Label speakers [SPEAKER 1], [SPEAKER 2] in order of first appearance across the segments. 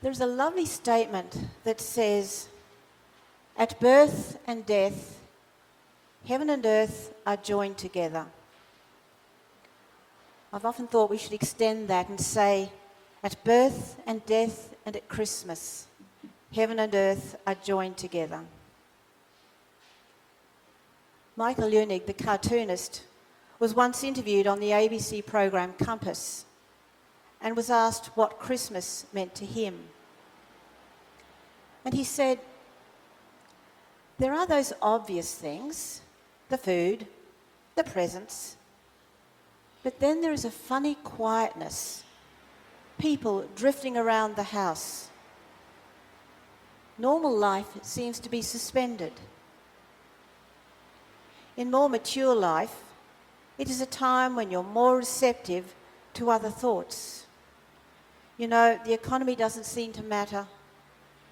[SPEAKER 1] There's a lovely statement that says, "At birth and death, heaven and earth are joined together." I've often thought we should extend that and say, at birth and death and at Christmas, heaven and earth are joined together. Michael Leunig, the cartoonist, was once interviewed on the ABC program Compass and was asked what Christmas meant to him. And he said, "There are those obvious things, the food, the presents, but then there is a funny quietness, people drifting around the house. Normal life seems to be suspended. In more mature life, it is a time when you're more receptive to other thoughts. You know, the economy doesn't seem to matter.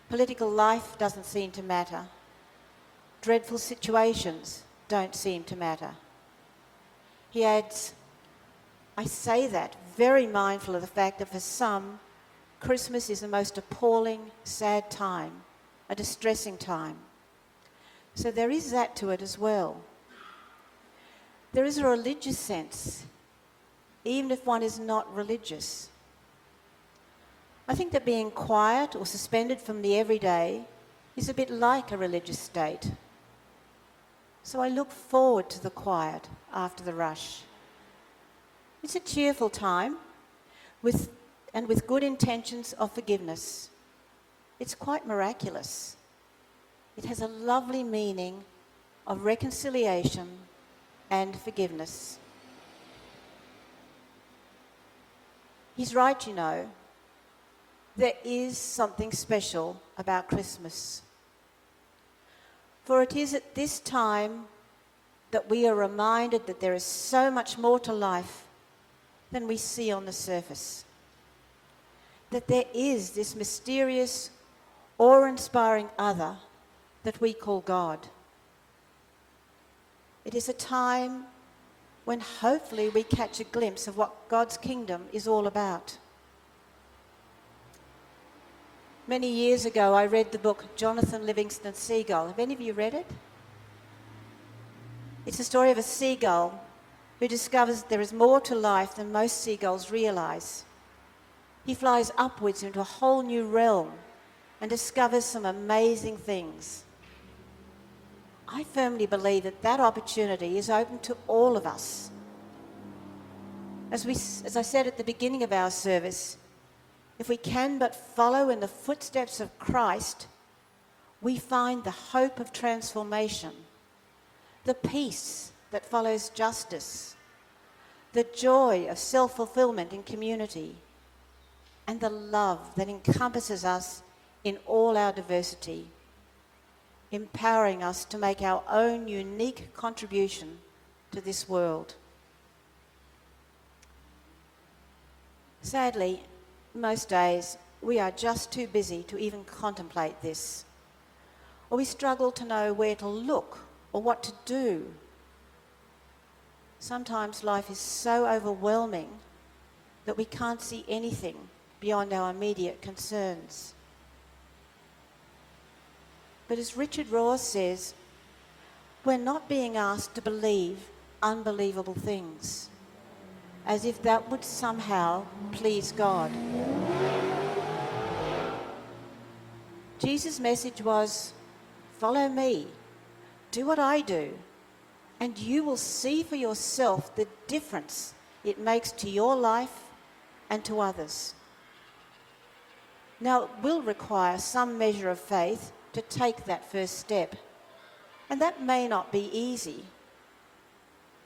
[SPEAKER 1] Political life doesn't seem to matter. Dreadful situations don't seem to matter." He adds, "I say that very mindful of the fact that for some, Christmas is the most appalling, sad time, a distressing time. So there is that to it as well. There is a religious sense, even if one is not religious. I think that being quiet or suspended from the everyday is a bit like a religious state. So I look forward to the quiet after the rush. It's a cheerful time with good intentions of forgiveness. It's quite miraculous. It has a lovely meaning of reconciliation and forgiveness." He's right, you know. There is something special about Christmas. For it is at this time that we are reminded that there is so much more to life than we see on the surface. That there is this mysterious, awe-inspiring other that we call God. It is a time when hopefully we catch a glimpse of what God's kingdom is all about. Many years ago, I read the book Jonathan Livingston Seagull. Have any of you read it? It's the story of a seagull who discovers there is more to life than most seagulls realise. He flies upwards into a whole new realm and discovers some amazing things. I firmly believe that that opportunity is open to all of us. As I said at the beginning of our service, if we can but follow in the footsteps of Christ, we find the hope of transformation, the peace that follows justice, the joy of self-fulfillment in community, and the love that encompasses us in all our diversity, empowering us to make our own unique contribution to this world. Sadly, most days we are just too busy to even contemplate this, or we struggle to know where to look or what to do. Sometimes life is so overwhelming that we can't see anything beyond our immediate concerns. But as Richard Rohr says, we're not being asked to believe unbelievable things, as if that would somehow please God. Jesus' message was, "Follow me, do what I do, and you will see for yourself the difference it makes to your life and to others." Now, it will require some measure of faith to take that first step, and that may not be easy.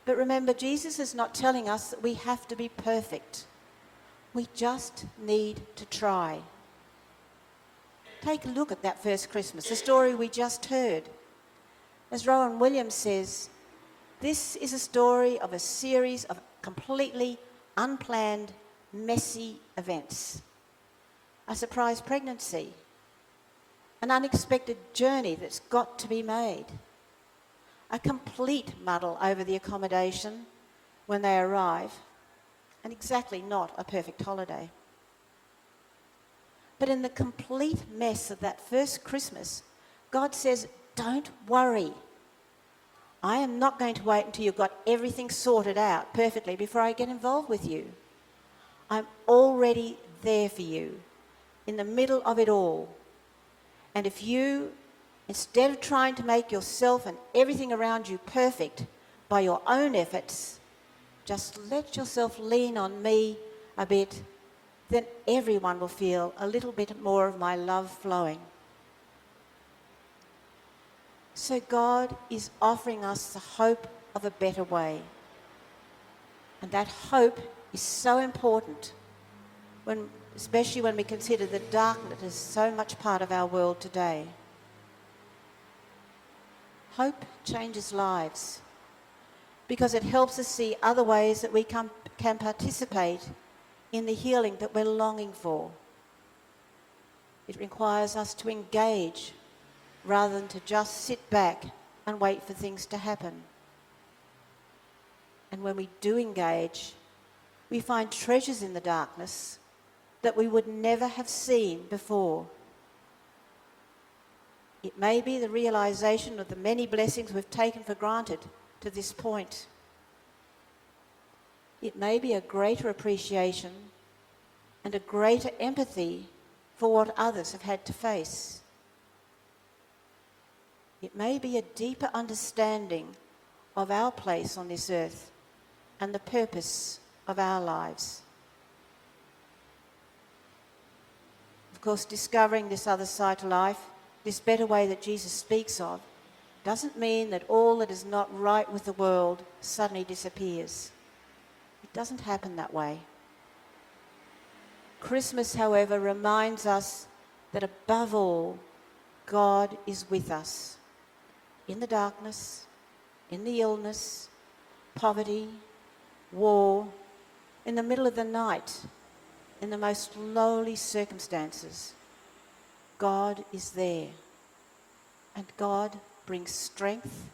[SPEAKER 1] But remember, Jesus is not telling us that we have to be perfect. We just need to try. Take a look at that first Christmas, the story we just heard. As Rowan Williams says, this is a story of a series of completely unplanned, messy events. A surprise pregnancy, an unexpected journey that's got to be made, a complete muddle over the accommodation when they arrive, and exactly not a perfect holiday. But in the complete mess of that first Christmas, God says, don't worry. I am not going to wait until you've got everything sorted out perfectly before I get involved with you. I'm already there for you, in the middle of it all. And if you, instead of trying to make yourself and everything around you perfect by your own efforts, just let yourself lean on me a bit, then everyone will feel a little bit more of my love flowing. So God is offering us the hope of a better way. And that hope is so important, especially when we consider the darkness that is so much part of our world today. Hope changes lives because it helps us see other ways that we can participate in the healing that we're longing for. It requires us to engage rather than to just sit back and wait for things to happen. And when we do engage, we find treasures in the darkness that we would never have seen before. It may be the realization of the many blessings we've taken for granted to this point. It may be a greater appreciation and a greater empathy for what others have had to face. It may be a deeper understanding of our place on this earth and the purpose of our lives. Of course, discovering this other side to life, this better way that Jesus speaks of, doesn't mean that all that is not right with the world suddenly disappears. It doesn't happen that way. Christmas, however, reminds us that above all, God is with us. In the darkness, in the illness, poverty, war, in the middle of the night, in the most lowly circumstances, God is there. And God brings strength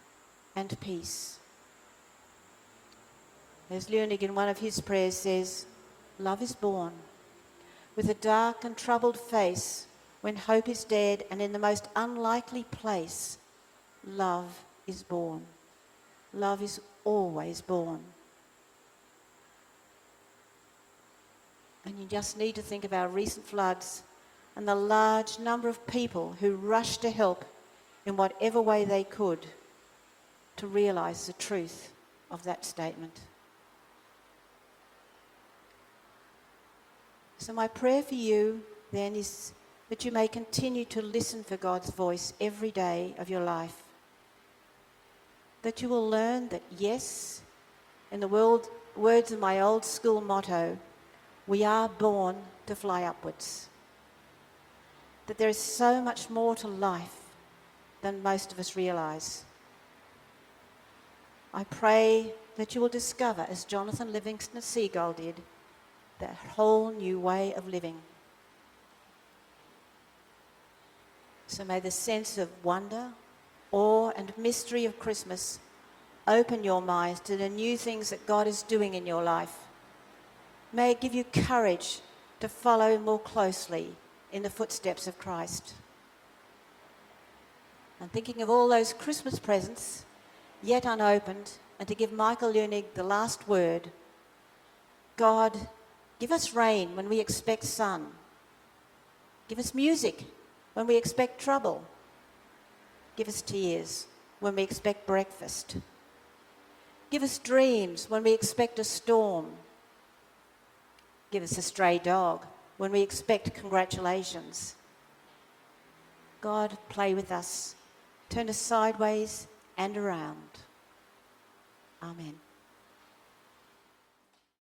[SPEAKER 1] and peace. As Lunig in one of his prayers says, love is born with a dark and troubled face when hope is dead, and in the most unlikely place, love is born. Love is always born. And you just need to think of our recent floods and the large number of people who rushed to help in whatever way they could to realise the truth of that statement. So my prayer for you then is that you may continue to listen for God's voice every day of your life. That you will learn that yes, in the words of my old school motto, we are born to fly upwards. That there is so much more to life than most of us realise. I pray that you will discover, as Jonathan Livingston Seagull did, that whole new way of living. So may the sense of wonder, awe and mystery of Christmas open your minds to the new things that God is doing in your life. May it give you courage to follow more closely in the footsteps of Christ. And thinking of all those Christmas presents yet unopened, and to give Michael Lunig the last word, God, give us rain when we expect sun. Give us music when we expect trouble. Give us tears when we expect breakfast. Give us dreams when we expect a storm. Give us a stray dog when we expect congratulations. God, play with us. Turn us sideways and around. Amen.